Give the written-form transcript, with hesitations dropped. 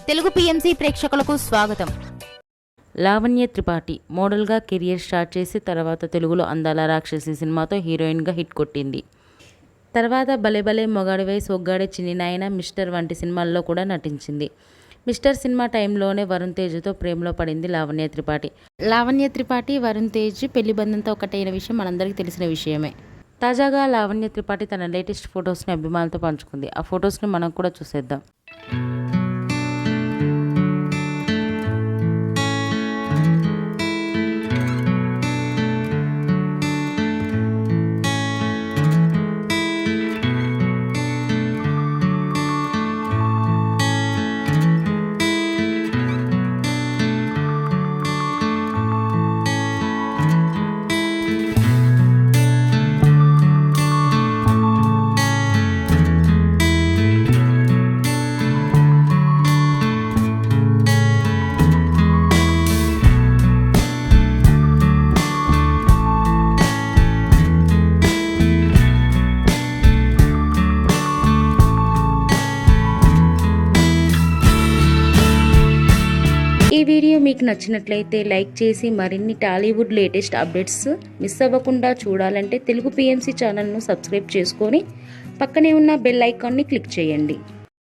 Telugu PMC ప్రేక్షకులకు స్వాగతం. లావణ్య త్రిపాఠి మోడల్గా కెరియర్ స్టార్ట్ చేసి తర్వాత తెలుగులో అందాల రాక్షసి సినిమాతో హీరోయిన్గా హిట్ కొట్టింది. తర్వాత భలే భలే మొగాడివై సొగ్గాడే చిన్ని నాయన, మిస్టర్ వంటి సినిమాల్లో కూడా నటించింది. మిస్టర్ సినిమా టైంలోనే వరుణ్ తేజ్తో ప్రేమలో పడింది లావణ్య త్రిపాఠి. లావణ్య త్రిపాఠి, వరుణ్ తేజ్ పెళ్లి బంధంతో ఒకటైన విషయం మనందరికీ తెలిసిన విషయమే. తాజాగా లావణ్య త్రిపాఠి తన లేటెస్ట్ ఫొటోస్ని అభిమానులతో పంచుకుంది. ఆ ఫొటోస్ని మనం కూడా చూసేద్దాం. ఈ వీడియో మీకు నచ్చినట్లయితే లైక్ చేసి మరిన్ని టాలీవుడ్ లేటెస్ట్ అప్డేట్స్ మిస్ అవ్వకుండా చూడాలంటే తెలుగు పిఎంసి ఛానల్ను సబ్స్క్రైబ్ చేసుకొని పక్కనే ఉన్న బెల్ ఐకాన్ని క్లిక్ చేయండి.